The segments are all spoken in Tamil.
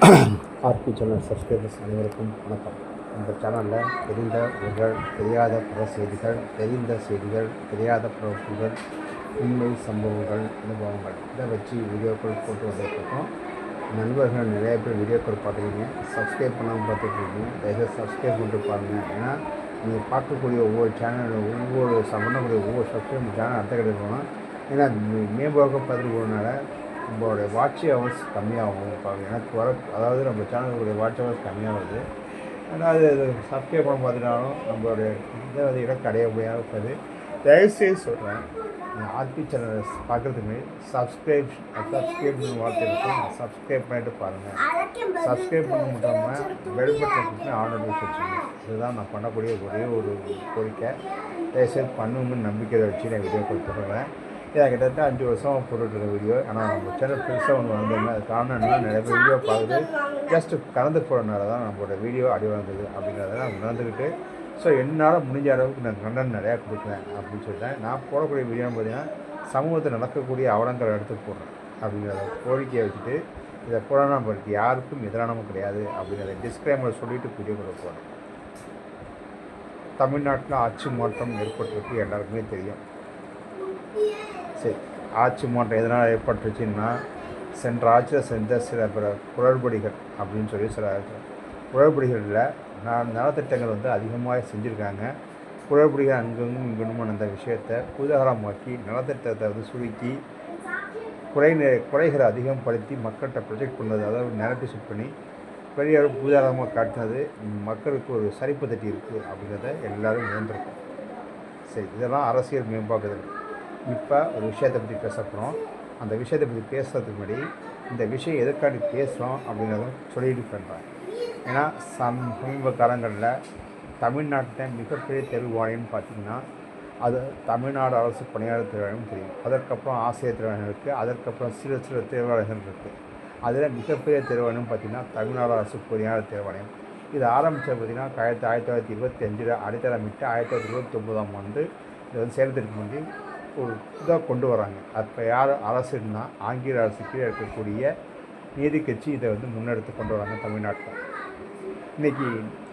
ஆர்பி சேனல் சப்ஸ்கிரைபர்ஸ் அனைவருக்கும் வணக்கம். இந்த சேனலில் தெரிந்த ஊர்கள், தெரியாத பிற செய்திகள், தெரிந்த செய்திகள், தெரியாத பிறப்புகள், உண்மை சம்பவங்கள், அனுபவங்கள் இதை வச்சு வீடியோக்கள் போட்டு வந்துட்டுருக்கோம். நண்பர்கள் நிறைய பேர் வீடியோக்கள் பார்த்துருக்கீங்க, சப்ஸ்கிரைப் பண்ணாமல் பார்த்துட்ருக்கீங்க. தயவுசெய்து சப்ஸ்கிரைப் பண்ணிட்டு பாருங்கள். ஏன்னா நீங்கள் பார்க்கக்கூடிய ஒவ்வொரு சேனல் பண்ணக்கூடிய ஒவ்வொரு சப்ஸ்கிரைப் சேனல் அர்த்தம் கிடைக்கணும். ஏன்னா மேம்போக்க பார்த்துட்டு போகிறதுனால நம்மளுடைய வாட்ச் ஹவர்ஸ் கம்மியாகும். இப்போ எனக்கு அதாவது நம்ம சேனலுடைய வாட்ச் ஹவர்ஸ் கம்மியாகுது. அதாவது இது சப்ஸ்கிரைப் பண்ண பார்த்துட்டாலும் நம்மளுடைய இதை வந்து இடம் அடைய முடியாது இருக்காது. தயவுசெய்து சொல்கிறேன், ஆர்பி சேனலை பார்க்குறதுக்கு சப்ஸ்கிரைப்னு வார்த்தை இருக்கும். சப்ஸ்கிரைப் பண்ணிட்டு பாருங்கள். சப்ஸ்கிரைப் பண்ண முடியாமல் பெல் பட்டன் ஆன் வச்சுருங்க. இதுதான் நான் பண்ணக்கூடிய ஒரே ஒரு கோரிக்கை. தயவுசெய்து பண்ணுங்கன்னு நம்பிக்கையை வச்சு நான் வீடியோ கொடுத்துருவேன். இதை கிட்டத்தட்ட 5 வருஷம் போட்டுட்ருக்க வீடியோ. ஆனால் நம்ம சேனல் பெருசாக ஒன்று வந்தோம்னா அது காரணம் என்னன்னா, நிறைய பேர் வீடியோ பார்க்குறது ஜஸ்ட்டு கலந்து போகிறதுனால தான் நம்மளோட வீடியோ அடி வந்தது அப்படிங்கிறத நான் உணர்ந்துக்கிட்டு, ஸோ என்னால் முடிஞ்ச அளவுக்கு நான் கண்டென்ட் நிறையா கொடுக்குறேன் அப்படின்னு சொல்லிட்டேன். நான் போடக்கூடிய வீடியோன்னு பார்த்தீங்கன்னா சமூகத்தில் நடக்கக்கூடிய அவலங்களை எடுத்து போடுறேன் அப்படிங்கிறத கோரிக்கையை வச்சுட்டு, இதை போடணும் நம்மளுக்கு யாருக்கும் எதிரானமும் கிடையாது அப்படிங்கிறத டிஸ்க்ளைமர் சொல்லிவிட்டு வீடியோ கொடுக்க போகிறேன். தமிழ்நாட்டில் ஆட்சி மாற்றம் ஏற்பட்டிருக்கு, எல்லாருக்குமே தெரியும். சரி, ஆட்சி மாற்றம் எதனால் ஏற்பட்டுச்சுன்னா, சென்ற ஆட்சியில் செஞ்ச சில பிற குளறுபடிகள் அப்படின்னு சொல்லி சில குளறுபடிகளில் நலத்திட்டங்கள் வந்து அதிகமாக செஞ்சுருக்காங்க. குளறுபடிகள் அங்கங்கும் இங்கனும் அந்த விஷயத்தை பூதாகரமாக்கி நலத்திட்டத்தை வந்து சுருக்கி குறைகளை அதிகப்படுத்தி மக்கள்கிட்ட ப்ரொஜெக்ட் பண்ணது, அதாவது நேரட்டி செட் பண்ணி பெரிய பூதாகரமாக காட்டினது மக்களுக்கு ஒரு சரிப்பு தட்டி இருக்குது அப்படிங்கிறத எல்லோரும் உணர்ந்திருக்கோம். சரி, இதெல்லாம் அரசியல் மேம்பாக்குதல். இப்போ ஒரு விஷயத்தை பற்றி பேச போகிறோம். அந்த விஷயத்தை பற்றி பேசுகிறதுக்கு முன்னாடி இந்த விஷயம் எதுக்காண்டி பேசுகிறோம் அப்படிங்கிறத சொல்லிட்டு பண்ணுறேன். ஏன்னா சமீப காலங்களில் தமிழ்நாட்டில் மிகப்பெரிய தேர்வு வாரியம்னு பார்த்திங்கன்னா அது தமிழ்நாடு அரசு பணியாளர் தேர்வாணையம் தெரியும். அதற்கப்புறம் ஆசிரியர் தேர்வாணையம் இருக்குது. அதற்கப்புறம் சில தேர்வாணையங்கள் இருக்குது. அதில் மிகப்பெரிய தேர்வாணையம் பார்த்திங்கன்னா தமிழ்நாடு அரசு பணியாளர் தேர்வாணையம். இது ஆரம்பித்தது பார்த்திங்கன்னா 1925 அடித்தளமிட்டு 1929ஆம் ஆண்டு இதை வந்து செயல்திற்கு முன்னாடி ஒரு இதாக கொண்டு வராங்க. அப்போ யார் அரசுன்னா ஆங்கில அரசு கீழே இருக்கக்கூடிய நீதி கட்சி இதை வந்து முன்னெடுத்து கொண்டு வராங்க தமிழ்நாட்டில். இன்றைக்கி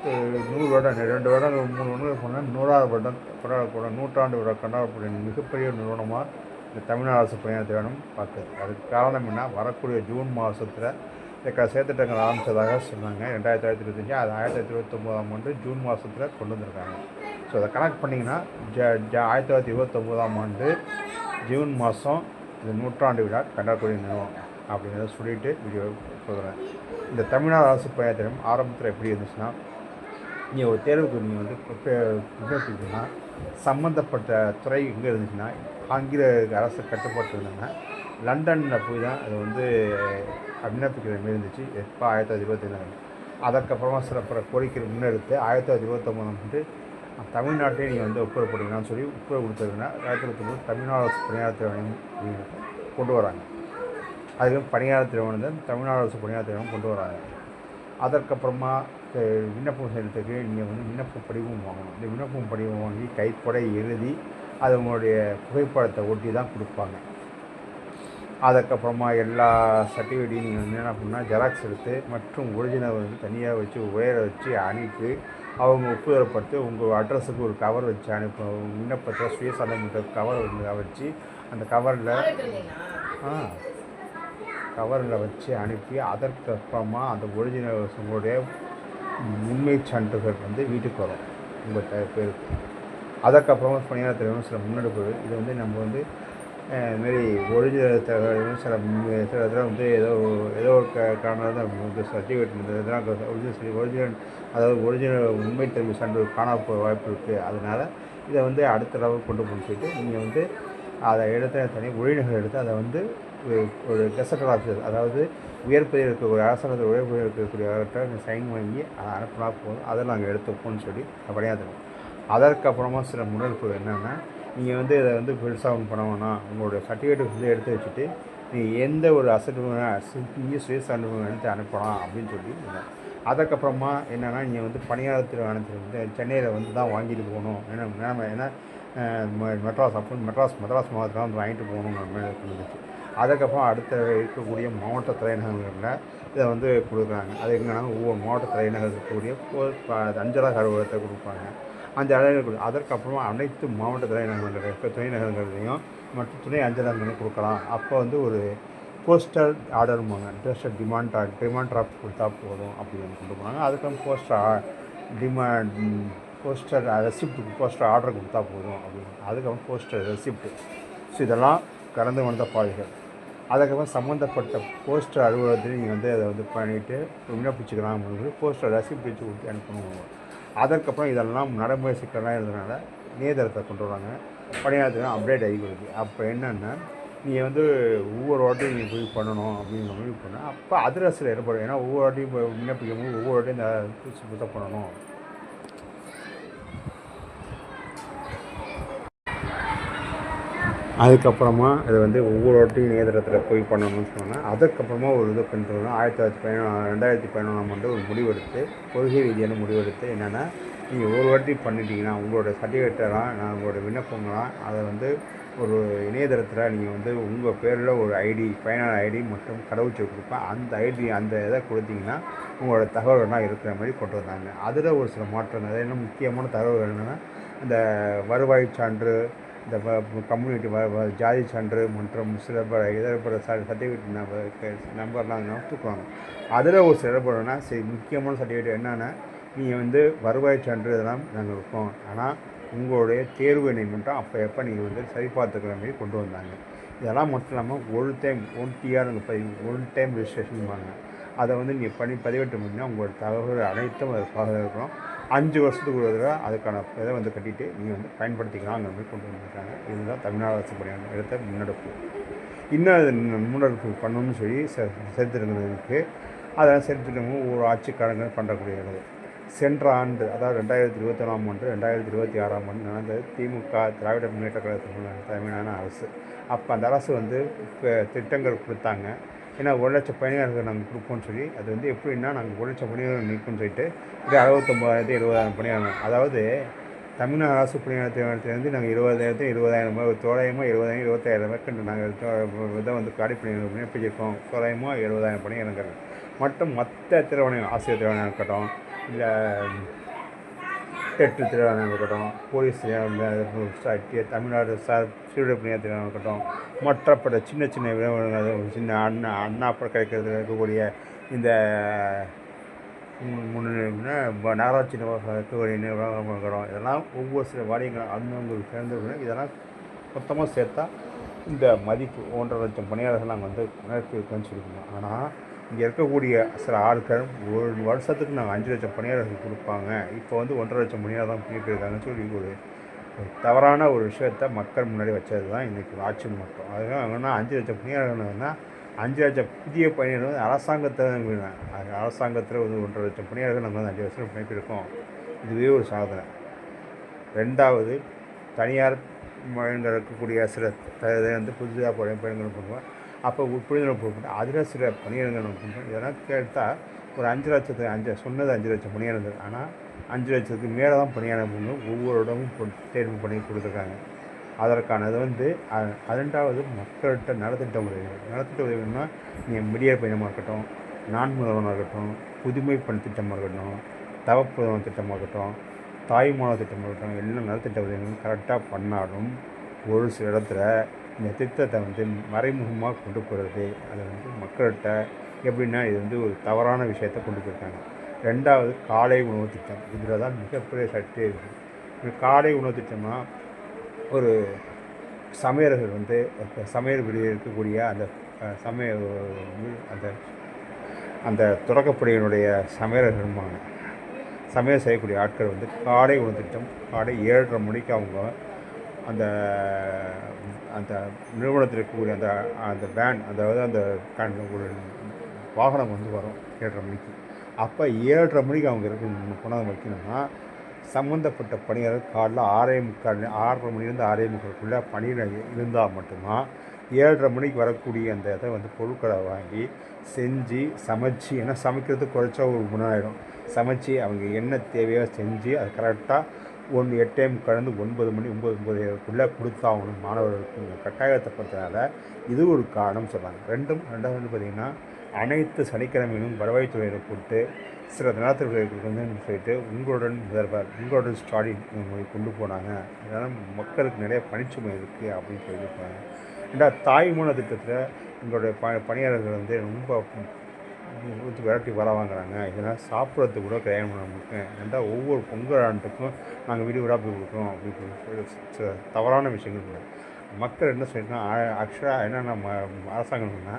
100 வருடம் 2 வருடங்கள் 3 வருடங்கள் போனால் 100ஆவது வருடம் கொண்டாடக்கூட நூற்றாண்டு விட கொண்டாடக்கூடிய மிகப்பெரிய நிறுவனமாக இந்த தமிழ்நாடு அரசு பணியாளர் தேர்வாணையம் பார்க்குது. அதுக்கு காரணம் என்ன, வரக்கூடிய ஜூன் மாதத்தில் இந்த செயற்திட்டங்கள் ஆரம்பித்ததாக சொன்னாங்க. 2025 அது 1929ஆம் ஆண்டு ஜூன் மாதத்தில் கொண்டு வந்திருக்காங்க. ஸோ அதை கனெக்ட் பண்ணிங்கன்னா 1929ஆம் ஆண்டு ஜூன் மாதம் இந்த நூற்றாண்டு விழா கொண்டாடக்கூடிய நிறுவனம் அப்படிங்கிறத சொல்லிட்டு வீடியோ சொல்கிறேன். இந்த தமிழ்நாடு அரசு பணியாளர் ஆரம்பத்தில் எப்படி இருந்துச்சுன்னா, நீங்கள் ஒரு தேர்வுக்கு நீங்கள் வந்து விண்ணப்பிங்கன்னா சம்மந்தப்பட்ட துறை எங்கே இருந்துச்சுன்னா ஆங்கில அரசு கட்டுப்பாட்டு இருந்தாங்க. லண்டனில் போய் தான் அது வந்து விண்ணப்பிக்கிற மாரி இருந்துச்சு. எப்போ 1925. அதற்கப்புறமா சில பிற கோரிக்கை முன்னெடுத்து 1929ஆம் ஆண்டு தமிழ்நாட்டிலே நீங்கள் வந்து ஒப்புதல் போட்டிங்கன்னு சொல்லி ஒப்புதல் கொடுத்ததுன்னா 1929 தமிழ்நாடு அரசு பணியாளர் தேர்வாணையம் கொண்டு வராங்க. அதுக்கு பணியாளர் தேர்வாணையம் தமிழ்நாடு அரசு பணியாளர் தேர்வாணையம் கொண்டு வராங்க. அதற்கப்புறமா விண்ணப்பம் செய்கிறதுக்கு நீங்கள் வந்து விண்ணப்ப படிவம் வாங்கணும். இந்த விண்ணப்பம் படிவம் வாங்கி கைப்படை எழுதி அது உங்களுடைய புகைப்படத்தை ஒட்டி தான் கொடுப்பாங்க. அதுக்கப்புறமா எல்லா சர்டிஃபிகேட்டையும் நீங்கள் வந்து என்ன பண்ணால் ஜெராக்ஸ் எடுத்து மற்றும் ஒரிஜினல் வந்து தனியாக வச்சு உயர வச்சு அனுப்பி அவங்க ஒப்புதல்படுத்தி உங்கள் அட்ரஸுக்கு ஒரு கவர் வச்சு அனுப்ப விண்ணப்பத்தை சுயசார்ந்த கவர் வந்து வச்சு அந்த கவரில் வச்சு அனுப்பி அதற்கப்புறமா அந்த ஒரிஜினல் உங்களுடைய உண்மை சான்றிதழ் வந்து வீட்டுக்கு வரும் உங்கள் பேருக்கு. அதற்கப்புறமா பணியாளர் தேர்வாணையம் சில முன்னெடுப்பு. இது வந்து நம்ம வந்து இதுமாரி ஒரிஜினல் சில இதில் வந்து ஏதோ ஒரு காரணம் தான் வந்து சர்டிஃபிகேட் இந்த இதெல்லாம் ஒரிஜினல் அதாவது ஒரிஜினல் உண்மை தன்மை சான்றிதழ் காணாமல் போக வாய்ப்பு இருக்குது. அதனால் இதை வந்து அடுத்த அளவுக்கு கொண்டு போகணும்னு சொல்லிட்டு நீங்கள் வந்து அதை தனி ஒழிநகல் எடுத்து அதை வந்து ஒரு கெசட்டட் ஆஃபீஸர், அதாவது உயர்பதியில் இருக்கக்கூடிய அரசாங்கத்தில் உயர்பதியில் இருக்கக்கூடியவர்கிட்ட நீங்கள் சைன் வாங்கி அதை அனுப்பினா போதும். அதை நாங்கள் எடுத்துப்போம்னு சொல்லி பணியாற்றணும். அதற்கப்புறமா சில முன்னெடுப்பு என்னென்னா, நீங்கள் வந்து இதை வந்து பெருசாக ஒன்று பண்ண வேணாம். உங்களுடைய சர்டிஃபிகேட் வந்து எடுத்து வச்சுட்டு நீங்கள் எந்த ஒரு அசட்டு சுயசான்று எடுத்து அனுப்பலாம் அப்படின்னு சொல்லி. அதுக்கப்புறமா என்னென்னா, நீங்கள் வந்து பணியாளர் தேர்வாணையத்தில் வந்து சென்னையில் வந்து தான் வாங்கிட்டு போகணும். ஏன்னா மெட்ராஸ் மாவட்டத்தில் வந்து வாங்கிட்டு போகணுங்கிற மாதிரி இருந்துச்சு. அதுக்கப்புறம் அடுத்த இருக்கக்கூடிய மாவட்ட தலைநகரங்களில் இதை வந்து கொடுக்குறாங்க. அது எங்கன்னா ஒவ்வொரு மாவட்ட தலைநகர் இருக்கக்கூடிய அஞ்சலக அலுவலகத்தை கொடுப்பாங்க. அந்த அலுவலகம் அதற்கப்புறமா அனைத்து மாவட்ட தலைநகரங்கள் துணைநகரங்கள்லையும் மற்றும் துணை அஞ்சலகங்களையும் கொடுக்கலாம். அப்போ வந்து ஒரு போஸ்டல் ஆர்டரும்பாங்க. ஜஸ்ட் டிமாண்ட் டிராஃப்ட் கொடுத்தா போதும் அப்படின்னு கொண்டு போனாங்க. அதுக்கப்புறம் போஸ்டர் ரெசிப்ட் போஸ்டர் ஆர்டர் கொடுத்தா போதும் அப்படின்னு. அதுக்கப்புறம் போஸ்டர் ரெசிப்ட். ஸோ இதெல்லாம் கடந்து வந்த பாதைகள். அதுக்கப்புறம் சம்மந்தப்பட்ட போஸ்டர் அலுவலகத்தில் நீங்கள் வந்து அதை வந்து பண்ணிவிட்டு விண்ணப்பிச்சுக்கலாம் அப்படின்னு போஸ்டர் ரெசிப்ட் வச்சு கொடுத்து அனுப்பணும். அதற்கப்புறம் இதெல்லாம் நடைமுறை சிக்கலாக இருந்ததுனால இணையதளத்தை கொண்டு வராங்க. பணியாளர்கள் அப்டேட் ஆகி வருது. அப்போ என்னென்னா நீங்கள் வந்து ஒவ்வொரு வாட்டியும் நீங்கள் போய் பண்ணணும் அப்படிங்கிற மாதிரி பண்ணால் அப்போ அதிரசில் ஏற்படும். ஏன்னா ஒவ்வொரு வாட்டியும் விண்ணப்பிக்கும் போது ஒவ்வொரு வாட்டியும் இந்த புதுசு புதுசாக பண்ணணும். அதுக்கப்புறமா இதை வந்து ஒவ்வொரு வாட்டியும் இணையதளத்தில் போய் பண்ணணும்னு சொன்னால் அதுக்கப்புறமா ஒரு இது பண்ணுறோம்னா 2011 ஆண்டு ஒரு முடிவெடுத்து கொள்கை ரீதியான முடிவெடுத்து என்னென்னா நீங்கள் ஒரு வாட்டி பண்ணிட்டீங்கன்னா உங்களோட சர்டிஃபிகேட்டெல்லாம் உங்களோட விண்ணப்பங்களாம் அதை வந்து ஒரு இணையதளத்தில் நீங்கள் வந்து உங்கள் பேரில் ஒரு ஐடி பயனாளர் ஐடி மற்றும் கடவுச்சொல் கொடுப்பேன். அந்த ஐடி அந்த இதை கொடுத்தீங்கன்னா உங்களோட தகவல்கள்லாம் இருக்கிற மாதிரி கொண்டு வந்தாங்க. அதில் ஒரு சில மாற்றங்கள். அது என்ன முக்கியமான தகவல்கள் என்னென்னா இந்த வருவாய் சான்று, இந்த கம்யூனிட்டி ஜாதி சான்று மற்றும் சில இதர சர்டிஃபிகேட் நம்பர்லாம் தூக்குவாங்க. அதில் ஒரு சில இடப்படனா சரி முக்கியமான சர்டிஃபிகேட் என்னென்னா நீங்கள் வந்து வருவாய் சான்று இதெல்லாம் நாங்கள் இருக்கோம். ஆனால் உங்களுடைய தேர்வினை மட்டும் அப்போ எப்போ நீங்கள் வந்து சரிபார்த்துக்கிற மாதிரி கொண்டு வந்தாங்க. இதெல்லாம் மட்டும் இல்லாமல் ஒன் டைம் ரெஜிஸ்ட்ரேஷன் அதை வந்து நீங்கள் பதிவேற்றம் பண்ணிங்கன்னா உங்களோட தகவல் அனைத்தும் அதுக்காக இருக்கும். 5 வருஷத்துக்கு ஒரு தடவை அதுக்கான இதை வந்து கட்டிட்டு நீங்கள் வந்து பயன்படுத்திக்கலாங்கிற மாதிரி கொண்டு வந்துருக்காங்க. இதுதான் தமிழ்நாடு அரசு பணியாளர் எடுத்த முன்னெடுப்பு. இன்னும் அது முன்னெடுப்பு பண்ணணும்னு சொல்லி சேர்த்துருக்கிறதுக்கு அதெல்லாம் சேர்த்துட்டவங்க ஒரு ஆட்சிக்காரங்க பண்ணுறக்கூடியது. சென்ற ஆண்டு அதாவது 2021ஆம் ஆண்டு 2026ஆம் ஆண்டு நடந்தது திமுக திராவிட முன்னேற்ற கழகத்தின் தலைமையிலான அரசு. அப்போ அந்த அரசு வந்து திட்டங்கள் கொடுத்தாங்க. ஏன்னா 1,00,000 பணியாளர்கள் நாங்கள் கொடுப்போம்னு சொல்லி அது வந்து எப்படின்னா நாங்கள் 1,00,000 பணியாளர்கள் நிற்கும்னு சொல்லிட்டு 69,000 70,000 பணியாளர்கள். அதாவது தமிழ்நாடு அரசு பணியாளர்லேருந்து நாங்கள் 20,000 தோராயமாக 20,000 25,000 வேக்கண்ட் நாங்கள் இதை வந்து காலி பணியாளர்கள் விண்ணப்பிச்சிருக்கோம். தோராயமாக 70,000 பணியாளர்கள் மற்றும் மற்ற திறவணையம் ஆசிரியர் திறவணையம் இருக்கட்டும், இல்லை டெட்டு திறவணையம் இருக்கட்டும், போலீஸ் தமிழ்நாடு சீருடை பணியாளர் இருக்கட்டும், மற்றப்பட்ட சின்ன சின்ன அண்ணா கிடைக்கிறது இருக்கக்கூடிய இந்த நகராட்சி நிர்வாகம் இருக்கக்கூடிய நிர்வாகம் இருக்கட்டும், இதெல்லாம் ஒவ்வொரு சில வாரியங்கள் அவங்களுக்கு சேர்ந்து இதெல்லாம் மொத்தமாக சேர்த்தா இந்த மதிப்பு 1,50,000 பணியாளர்கள் நாங்கள் வந்து இருக்கோன்னு சொல்லிக்கணும். ஆனால் இங்கே இருக்கக்கூடிய சில ஆட்கள் ஒரு வருஷத்துக்கு நாங்கள் 5,00,000 பணியாளர்கள் கொடுப்பாங்க, இப்போ வந்து 1,50,000 பணியாளர் தான் பண்ணியிருக்காங்கன்னு சொல்லி ஒரு தவறான ஒரு விஷயத்தை மக்கள் முன்னாடி வச்சது தான் இன்றைக்கி ஆட்சி மாற்றம். அதுதான் என்னன்னா 5,00,000 பணியாளர்கள்னா 5,00,000 புதிய பணியாளர்கள் வந்து அரசாங்கத்தில் வந்து 1,50,000 பணியாளர்கள் நாங்கள் வந்து 5 வருஷம் பண்ணியிருக்கோம். இதுவே ஒரு சாதனை. ரெண்டாவது தனியார் இருக்கக்கூடிய சில இதை வந்து புதிதாக பயன்கள் பண்ணுவோம். அப்போ புரிந்துணர்வு போட்டு அதில் சில பணியிடங்கள் பண்ணுறோம். இதெல்லாம் கேட்டால் ஒரு 5,00,000 சொன்னது 5,00,000 பணியாளர்கள், ஆனால் 5,00,000க்கு மேலே தான் பணியாளர்கள் ஒவ்வொரு இடமும் தேர்வு பண்ணி கொடுத்துருக்காங்க. அதற்கானது வந்து ரெண்டாவது மக்கள்கிட்ட நலத்திட்ட உதவிகள்னா நீங்கள் மிடியர் பயணமாக இருக்கட்டும், நான் முதல்வனாக இருக்கட்டும், புதுமை பணி திட்டமாக இருக்கட்டும், தவப்புதவன் திட்டமாக இருக்கட்டும், தாய்மானவ திட்டமாக இருக்கட்டும், எல்லாம் நலத்திட்ட உதவிகளும் கரெக்டாக பண்ணாலும் ஒரு சில இடத்துல இந்த திட்டத்தை வந்து மறைமுகமாக கொண்டு போகிறது. அதை வந்து மக்கள்கிட்ட எப்படின்னா இது வந்து ஒரு தவறான விஷயத்தை கொண்டு போயிருக்காங்க. ரெண்டாவது காலை உணவு திட்டம். இதில் தான் மிகப்பெரிய சட்டே இருக்குது. இந்த காலை உணவு திட்டம்னா ஒரு சமையல்கள் வந்து சமையல் வெளியே இருக்கக்கூடிய அந்த அந்த அந்த தொடக்கப்படியினுடைய சமையல்கள்மாங்க சமையல் செய்யக்கூடிய ஆட்கள் வந்து காலை உணவு திட்டம் காலை 7:30 மணிக்கு அவங்க அந்த அந்த நிறுவனத்தில் இருக்கக்கூடிய அந்த அந்த வேன் அதாவது அந்த ஒரு வாகனம் வந்து வரும் 7:30 மணிக்கு. அப்போ 7:30 மணிக்கு அவங்க கொண்டாந்து வைக்கணும்னா சம்மந்தப்பட்ட பணியாளர் காலைல 6:30 மணிலேருந்து 6:45 பணியில் இருந்தால் மட்டும்தான் 7:30 மணிக்கு வரக்கூடிய அந்த இதை வந்து பொருட்களை வாங்கி செஞ்சு சமைச்சு, ஏன்னா சமைக்கிறதுக்கு குறைச்சா ஒரு 3 ஆகிடும். சமைச்சு அவங்க என்ன தேவையோ செஞ்சு அது கரெக்டாக 8 டைம் கடந்து 9 மணி 9:30க்குள்ளே கொடுத்தாகணும் மாணவர்களுக்கு கட்டாயத்தை பற்றனால இது ஒரு காரணம் சொல்கிறாங்க. ரெண்டாவது வந்து பார்த்திங்கன்னா அனைத்து சனிக்கிழமையிலும் வருவாய்த்துறையை கூப்பிட்டு சில நேரத்தில் சொல்லிட்டு உங்களுடன் ஸ்டாலின் கொண்டு போனாங்க. இதனால் மக்களுக்கு நிறைய பணிச்சுமை இருக்குது அப்படின்னு சொல்லியிருப்பாங்க. தாய்மூல திட்டத்தில் எங்களுடைய பணியாளர்கள் வந்து ரொம்ப விரட்டி வர வாங்குறாங்க. இதெல்லாம் சாப்பிட்றதுக்கு கூட கிடையாது. நமக்கு ஒவ்வொரு பொங்கல் ஆண்டுக்கும் நாங்கள் வீடு வீடாக போய் கொடுக்குறோம் அப்படின்னு சில தவறான விஷயங்கள் இல்லை. மக்கள் என்ன சொல்லியிருக்காங்க, ஆக்சுவலாக என்னென்ன அரசாங்கம்னா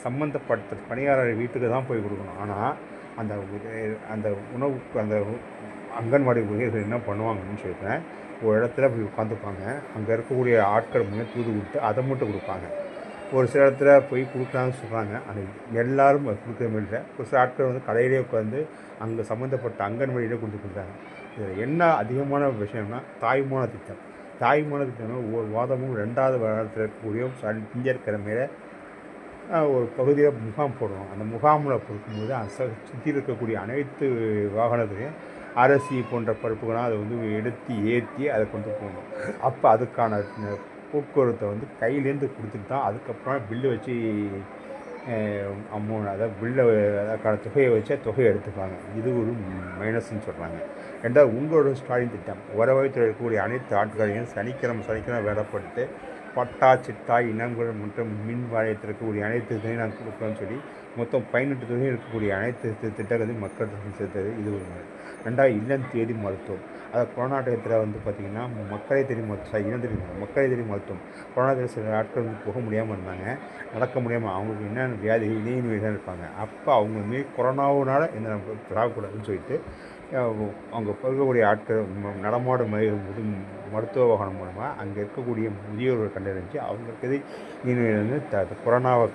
சம்மந்தப்பட்ட பணியாளர் வீட்டுக்கு தான் போய் கொடுக்கணும். ஆனால் அந்த உணவுக்கு அந்த அங்கன்வாடி ஊழியர்கள் என்ன பண்ணுவாங்கன்னு சொல்லிட்டேன், ஒரு இடத்துல போய் உட்காந்துப்பாங்க. அங்கே இருக்கக்கூடிய ஆட்கள் தூது கொடுத்து அதை மட்டும் கொடுப்பாங்க. ஒரு சில இடத்துல போய் கொடுக்குறாங்கன்னு சொல்கிறாங்க. ஆனால் எல்லோரும் கொடுக்குற மாதிரி இல்லை. ஒரு சில ஆட்கள் வந்து கடையிலே உட்காந்து அங்கே சம்மந்தப்பட்ட அங்கன்வாடியிலே கொடுக்குறாங்க. இதில் என்ன அதிகமான விஷயம்னா தாய்மான திட்டம். ஒவ்வொரு வாதமும் 2வது வாரத்தில் இருக்கக்கூடிய திங்கட்கிழமையில ஒரு பகுதியில் முகாம் போடுவோம். அந்த முகாமில் கொடுக்கும்போது சுற்றி இருக்கக்கூடிய அனைத்து வாகனத்தையும் அரிசி போன்ற பருப்புகளாக அதை வந்து ஏற்றி அதை கொண்டு போகணும். அப்போ அதுக்கான போக்குவரத்தை வந்து கையிலேருந்து கொடுத்துட்டு தான் அதுக்கப்புறம் பில்லு வச்சு அதாவது அதுக்கான தொகையை வச்சு தொகையை எடுத்துப்பாங்க. இது ஒரு மைனஸ்ன்னு சொல்கிறாங்க. ரெண்டாவது உங்களோட ஸ்டாலின் திட்டம் வருவாய்த்துறை இருக்கக்கூடிய அனைத்து ஆட்களையும் சனிக்கிழமை வேலைப்பட்டு பட்டா சிட்டா இனங்கள் மற்றும் மின் வாரியத்தில் இருக்கக்கூடிய அனைத்து இதுலையும் நாங்கள் கொடுக்குறோன்னு சொல்லி மொத்தம் 18 தொகையும் இருக்கக்கூடிய அனைத்து திட்டங்களையும் மக்கள் சேர்த்தது. இது ஒரு முறை. ரெண்டாவது இல்லம் தேடி மருத்துவம். அதை கொரோனா டயத்தில் வந்து பார்த்திங்கன்னா மக்களை தேடி மருத்துவம் கொரோனா டயத்தில் சில ஆட்கள் வந்து போக முடியாமல் இருந்தாங்க, நடக்க முடியாமல் அவங்களுக்கு என்னென்ன வியாதி இதய நோய்கள் இருப்பாங்க. அப்போ அவங்க மீறி கொரோனாவினால் என்ன ஆகக்கூடாதுன்னு சொல்லிட்டு அவங்க இருக்கக்கூடிய ஆட்கள் நடமாடும் மருத்துவ வாகனம் மூலமாக அங்கே இருக்கக்கூடிய முதியோர்கள் கண்டறிஞ்சு அவங்களுக்கு வந்து கொரோனாவை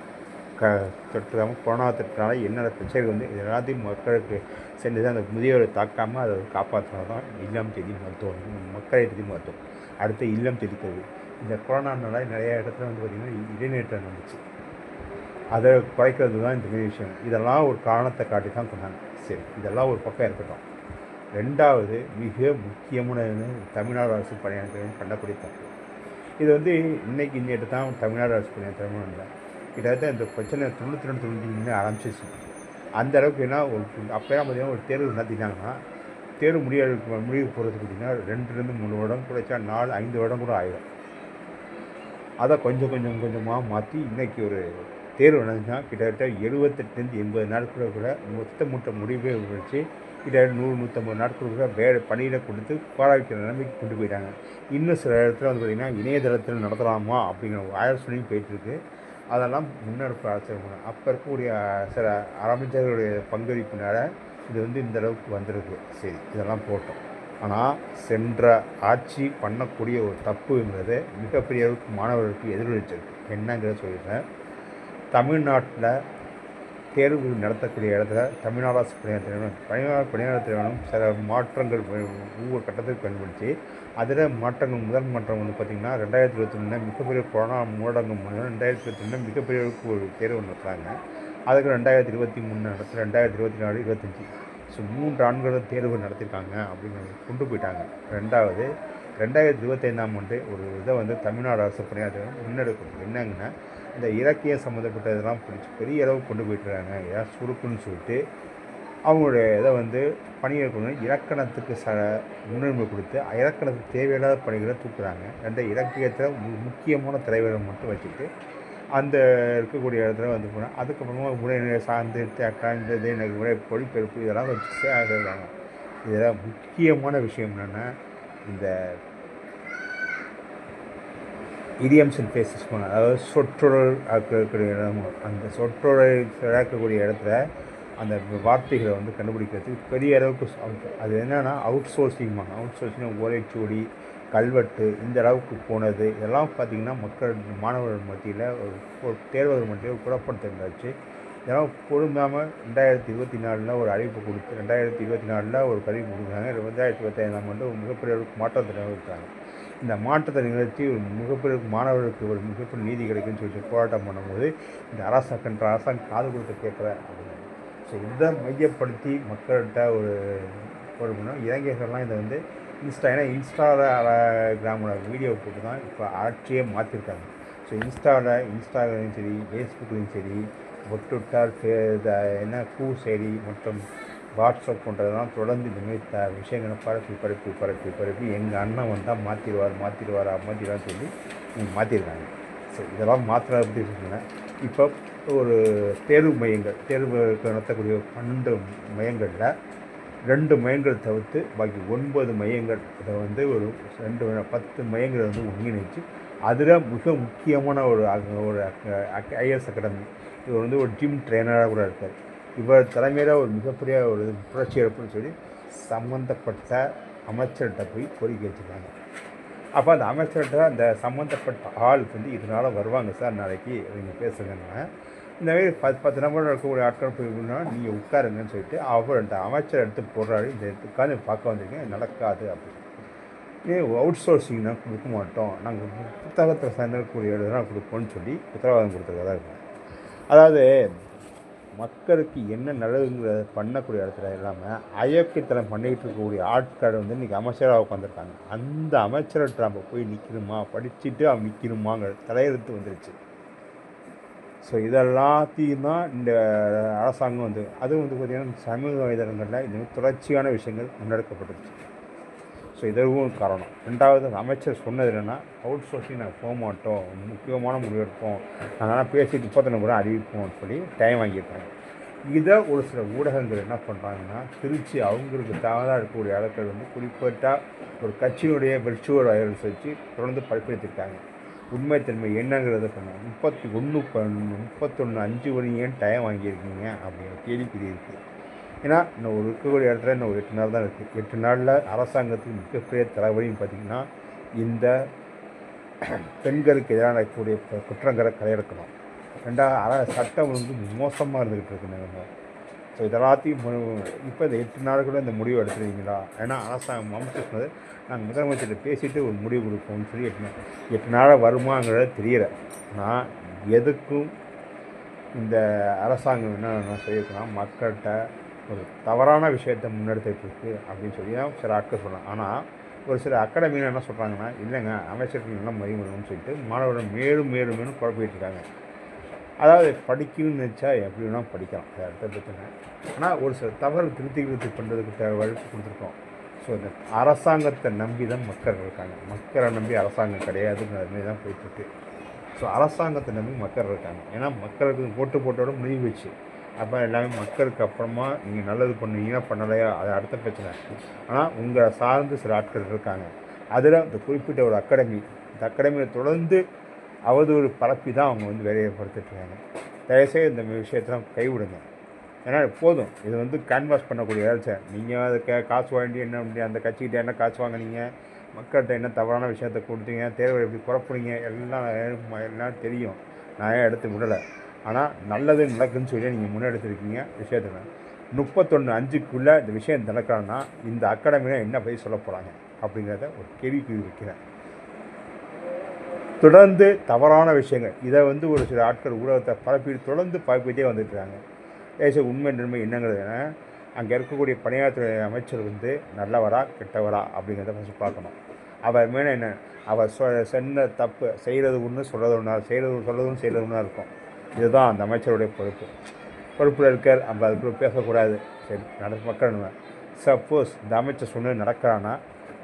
தொற்றாமல் கொரோனா தொற்றினால என்னென்ன பிரச்சனைகள் வந்து இது எல்லாத்தையும் மக்களுக்கு சென்று தான் அந்த முதியோரை தாக்காமல் அதை காப்பாற்றினா தான் இல்லம் தேடி மருத்துவம், மக்களை தேடி மருத்துவம். அடுத்து இல்லம் தேடி கல்வி. இந்த கொரோனானால நிறைய இடத்துல வந்து பார்த்திங்கன்னா இடைநேற்றம் நடந்துச்சு. அதை குறைக்கிறது தான் இந்த விஷயம். இதெல்லாம் ஒரு காரணத்தை காட்டி தான் கொண்டாங்க. சரி, இதெல்லாம் ஒரு பக்கம் இருக்கட்டும். ரெண்டாவது மிக முக்கியமான தமிழ்நாடு அரசு பணியாளர்கள் பண்ணக்கூடிய தப்பு. இது வந்து இன்றைக்கி நேற்று தான் தமிழ்நாடு அரசு பணியாளர் இல்லை, கிட்டத்தட்ட இந்த பிரச்சனை 92 ஆரம்பிச்சிச்சு. அந்த அளவுக்கு என்ன அப்போலாம் பார்த்திங்கன்னா ஒரு தேர்வு நடத்திட்டாங்கன்னா தேர்வு முடிவு போகிறதுக்கு பார்த்திங்கன்னா 2-3 வருடம் குறைச்சா 4-5 வருடம் கூட ஆகிடும். அதை கொஞ்சமாக மாற்றி இன்றைக்கி ஒரு தேர்வு நடந்துச்சுன்னா கிட்டத்தட்ட 78-80 நாட்கள் கூட மொத்த முடிவே வச்சு கிட்டத்தட்ட 100-150 நாட்கள் கூட பணியில் கொடுத்து பாராய்க்கிற நிலைமைக்கு கொண்டு போயிட்டாங்க. இன்னும் சில இடத்துல வந்து பார்த்திங்கன்னா இணையதளத்தில் நடத்தலாமா அப்படிங்கிற ஆலோசனையும் போயிட்டுருக்கு. அதெல்லாம் முன்னெடுப்பு ஆலோசனை அப்போ இருக்கக்கூடிய சில அமைச்சர்களுடைய பங்களிப்பினால் இது வந்து இந்த அளவுக்கு வந்திருக்கு. சரி, இதெல்லாம் போட்டோம். ஆனால் சென்ற ஆட்சி பண்ணக்கூடிய ஒரு தப்புங்கிறது மிகப்பெரிய அளவுக்கு மாணவர்களுக்கு எதிரொலிச்சிருக்கு. என்னங்கிறத சொல்லிடுறேன். தமிழ்நாட்டில் தேர்வு நடத்தக்கூடிய இடத்துல தமிழ்நாடு அரசு பணியாளர் நிறுவனம் சில மாற்றங்கள் ஒவ்வொரு கட்டத்துக்கு கண்டுபிடிச்சி அதில் மாற்றங்கள் முதல் மாற்றம் வந்து பார்த்திங்கன்னா 2023 மிகப்பெரிய கொரோனா ஊரடங்கம் மூலம் 2022 மிகப்பெரிய ஒரு தேர்வு நடத்துகிறாங்க. அதுக்கு 2023 நடத்துல 2024, 25 3 ஆண்டுகளும் தேர்வு நடத்தியிருக்காங்க அப்படிங்கிறது கொண்டு போயிட்டாங்க. ரெண்டாவது 2025ஆம் ஆண்டு ஒரு இதை வந்து தமிழ்நாடு அரசு பணியாளர் முன்னெடுக்கணும். என்னங்கன்னா இந்த இலக்கியம் சம்மந்தப்பட்ட இதெல்லாம் பிடிச்சி பெரிய அளவு கொண்டு போயிட்டுருக்காங்க. ஏதாவது சுருக்குன்னு சொல்லிட்டு அவங்களுடைய இதை வந்து பணியாளர்கள் இலக்கணத்துக்கு முன்னுரிமை கொடுத்து இலக்கணத்துக்கு தேவையில்லாத பணிகளை தூக்குறாங்க. இலக்கியத்தில் முக்கியமான தலைவரை மட்டும் வச்சுட்டு அந்த இருக்கக்கூடிய இடத்துல வந்து போனால் அதுக்கப்புறமா உரைநிலை சார்ந்து இந்த இது எனக்கு உரை பொழிப்பெருப்பு இதெல்லாம் வச்சு சேர்றாங்க. இதில் முக்கியமான விஷயம் என்னென்னா இந்த இடியம்ஸ் அண்ட் ஃபேஸஸ் அதாவது சொற்றொடர் இருக்கக்கூடிய இடம், அந்த சொற்றொடரை இழக்கக்கூடிய இடத்துல அந்த வார்த்தைகளை வந்து கண்டுபிடிக்கிறதுக்கு பெரிய அளவுக்கு அது என்னென்னா அவுட் சோர்சிங் ஓலைச்சுவடி கல்வெட்டு இந்த அளவுக்கு போனது. இதெல்லாம் பார்த்திங்கன்னா மாணவர்கள் மத்தியில் ஒரு தேர்வர்கள் மத்தியில் ஒரு குழப்பத்தை இருந்தாச்சு. இதெல்லாம் பொருந்தாமல் 2024 ஒரு அறிவிப்பு கொடுத்து 2024 ஒரு அறிவிப்பு கொடுக்குறாங்க. 2025ஆம் ஆண்டு ஒரு மிகப்பெரிய அளவுக்கு மாற்றத்தை நிகழ்த்தாங்க. இந்த மாற்றத்தை நிகழ்த்தி ஒரு மிகப்பெரிய மாணவர்களுக்கு ஒரு மிகப்பெரிய நீதி கிடைக்குன்னு சொல்லிட்டு போராட்டம் பண்ணும்போது இந்த அரசாங்கம் காது கொடுத்து கேட்கல அப்படின்னு. ஸோ இதை மையப்படுத்தி மக்கள்கிட்ட ஒரு இளைஞர்கள்லாம் இதை வந்து ஏன்னா இன்ஸ்டாகிராமோட வீடியோ போட்டு தான் இப்போ ஆட்சியே மாற்றிருக்காங்க. ஸோ இன்ஸ்டாகிராம்லையும் சரி, ஃபேஸ்புக்லேயும் சரி, ட்விட்டர், என்ன செயலி மற்றும் வாட்ஸ்அப் போன்றதெல்லாம் தொடர்ந்து இந்தமாரி விஷயங்களை பரப்பி எங்கள் அண்ணன் வந்தால் மாற்றிடுவார் சொல்லி மாற்றிருக்காங்க. ஸோ இதெல்லாம் மாத்திரை பற்றி சொன்னேன். இப்போ ஒரு தேர்வு நடத்தக்கூடிய 12 மையங்களில் 2 மையங்கள் தவிர்த்து பாக்கி 9 மையங்கள், அதை வந்து ஒரு 10 மையங்களை வந்து ஒருங்கிணைச்சு அதில் மிக முக்கியமான ஒரு ஐஏஎஸ் அகாடமி, இவர் வந்து ஒரு ஜிம் ட்ரெயினராக கூட இருக்கார். இவர் தலைமையில் ஒரு மிகப்பெரிய ஒரு புரட்சி எடுப்புன்னு சொல்லி சம்மந்தப்பட்ட அமைச்சர்கிட்ட போய் கோரிக்கை வச்சுருக்காங்க. அப்போ அந்த அமைச்சர்கிட்ட அந்த சம்மந்தப்பட்ட ஆளுக்கு வந்து இதனால் வருவாங்க சார், நாளைக்கு நீங்கள் பேசுங்கன்னா இந்தமாரி 10 நம்பர் இருக்கக்கூடிய ஆட்கள் போய்னா நீங்கள் உட்காருங்கன்னு சொல்லிட்டு அவர் அந்த அமைச்சர் எடுத்து போடுறாரு. இந்த உட்காந்து பார்க்க வந்திருக்கேன், நடக்காது அப்படின்னு. அவுட் சோர்சிங்னா கொடுக்க மாட்டோம், நாங்கள் புத்தகத்தில் சேர்ந்தக்கூடிய தான் கொடுப்போம்னு சொல்லி உத்தரவாதம் கொடுத்துருக்கதா இருக்கும். அதாவது மக்களுக்கு என்ன நல்லதுங்கிறத பண்ணக்கூடிய இடத்துல இல்லாமல் அயோக்கியத்தனம் பண்ணிக்கிட்டு இருக்கக்கூடிய ஆட்கள் வந்து இன்றைக்கி அமைச்சராக உட்காந்துருக்காங்க. அந்த அமைச்சர்கிட்ட நம்ம போய் நிற்கணுமா, படிச்சுட்டு அவன் நிற்கணுமாங்கிற தலையெழுத்து வந்துருச்சு. ஸோ இதெல்லாத்தையும் தான் இந்த அரசாங்கம் வந்து அதுவும் வந்து பார்த்திங்கன்னா சமூக வலைதளங்களில் இந்த தொடர்ச்சியான விஷயங்கள் முன்னெடுக்கப்பட்டுருச்சு. ஸோ இதுவும் காரணம். 2வது அமைச்சர் சொன்னது என்னென்னா, அவுட் சோர்சிங் நாங்கள் போக மாட்டோம், முக்கியமான முடிவு எடுப்போம், நாங்கள் பேசிட்டு 30 கூட அறிவிப்போம்னு சொல்லி டைம் வாங்கியிருக்காங்க. இதை ஒரு சில ஊடகங்கள் என்ன பண்ணுறாங்கன்னா திருச்சி அவங்களுக்கு தவறாக இருக்கக்கூடிய இடத்துல வந்து குறிப்பிட்ட ஒரு கட்சியினுடைய விர்ச்சுவல் வைரல்ஸ் வச்சு தொடர்ந்து பரப்பியிருக்காங்க. உண்மைத்தன்மை என்னங்கிறத சொன்னாங்க. 31/5 வரை ஏன் டைம் வாங்கியிருக்கீங்க அப்படிங்கிற கேள்விக்குறி இருக்குது. ஏன்னா இன்னும் ஒரு இருக்கக்கூடிய இடத்துல இன்னும் ஒரு 8 நாள் தான் இருக்குது. 8 நாளில் அரசாங்கத்துக்கு மிகப்பெரிய தலைவலின்னு பார்த்திங்கன்னா இந்த பெண்களுக்கு எதிராக நடக்கக்கூடிய குற்றங்களை களையெடுக்கணும். 2வது சட்டம் வந்து மோசமாக இருந்துக்கிட்டு இருக்குங்க. ஸோ இதெல்லாத்தையும் இப்போ இந்த 8 நாள் கூட இந்த முடிவு எடுத்துருவீங்களா? ஏன்னா அரசாங்கம் அமைச்சர் சொன்னது நாங்கள் முதலமைச்சர்கிட்ட பேசிவிட்டு ஒரு முடிவு கொடுப்போம்னு சொல்லி 8 நாளாக வருமாங்கிறத தெரியல. ஆனால் எதுக்கும் இந்த அரசாங்கம் என்ன சொல்லியிருக்குன்னா, மக்கள்கிட்ட ஒரு தவறான விஷயத்தை முன்னெடுத்துட்டு அப்படின்னு சொல்லி தான் சில ஆட்கள் சொல்லலாம். ஆனால் ஒரு சில அகாடமியில் என்ன சொல்கிறாங்கன்னா, இல்லைங்க அமைச்சர்கள் நல்லா மதிமுடியும்னு சொல்லிட்டு மாணவர்கள் மேலும் குழப்பிட்டு இருக்காங்க. அதாவது படிக்கணும்னு நினச்சா எப்படி வேணால் படிக்கலாம், அது அடுத்த பிரச்சனை. ஆனால் ஒரு சில தவறு திருத்தி பண்ணுறதுக்கு வழக்கு கொடுத்துருக்கோம். ஸோ இந்த அரசாங்கத்தை நம்பி தான் மக்கள் இருக்காங்க, மக்களை நம்பி அரசாங்கம் கிடையாதுங்கிற மாதிரி தான் போயிட்டுருக்கு. ஸோ அரசாங்கத்தை நம்பி மக்கள் இருக்காங்க. ஏன்னா மக்களுக்கு போட்டோட முடிவு வச்சு அப்போ எல்லாமே மக்களுக்கு அப்புறமா நீங்கள் நல்லது பண்ணுவீங்கன்னா பண்ணலையா அது அடுத்த பிரச்சனை. ஆனால் உங்களை சார்ந்து சில ஆட்கள் இருக்காங்க. அதில் இந்த குறிப்பிட்ட ஒரு அகாடமி, இந்த அகாடமியில் தொடர்ந்து அவதூறு பரப்பி தான் அவங்க வந்து வேலையை படுத்திட்டுருக்காங்க. தயவுசெய்து இந்த விஷயத்தெல்லாம் கைவிடுங்க. ஏன்னா போதும், இது வந்து கேன்வாஸ் பண்ணக்கூடிய வேலை. நீங்கள் அதுக்கு காசு வாங்கி என்ன முடியும், அந்த கட்சிக்கிட்ட என்ன காசு வாங்கினீங்க, மக்கள்கிட்ட என்ன தவறான விஷயத்தை கொடுத்தீங்க, தேர்வை எப்படி குறைப்புனீங்க, எல்லாம் தெரியும். நான் ஏன் எடுத்து விடலை. ஆனால் நல்லது நடக்குன்னு சொல்லி நீங்கள் முன்னெடுத்துருக்கீங்க விஷயத்தில். 31/5க்குள்ளே இந்த விஷயம் நடக்கிறான்னா இந்த அகாடமியில் என்ன போய் சொல்ல போகிறாங்க அப்படிங்கிறத ஒரு கேள்விக்குறி வைக்கிறேன். தொடர்ந்து தவறான விஷயங்கள் இதை வந்து ஒரு சில ஆட்கள் ஊடகத்தை தொடர்ந்து பரப்பிட்டே வந்துட்டுருக்காங்க. உண்மை நன்மை என்னங்கிறது அங்கே இருக்கக்கூடிய பணியாற்றுறை அமைச்சர் வந்து நல்லவரா கெட்டவரா அப்படிங்கிறத ஃபஸ்ட்டு பார்க்கணும். அவர் மேலே என்ன, அவர் சொன்ன தப்பு செய்கிறது ஒன்று சொல்கிறது ஒன்றா, செய்கிறது ஒன்றா இருக்கும். இதுதான் அந்த அமைச்சருடைய பொறுப்பில் இருக்கார். நம்ம அதுக்குள்ள பேசக்கூடாது. சரி மக்கள் சப்போஸ் இந்த அமைச்சர் சொன்னது நடக்கிறான்னா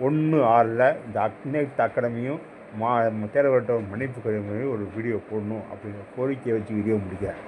1/6 இந்த அக்னைட் அகாடமியும் தேர்வுகிட்ட மன்னிப்பு கடிதம் ஒரு வீடியோ போடணும் அப்படிங்கிற கோரிக்கையை வச்சு வீடியோ முடிக்கிறேன்.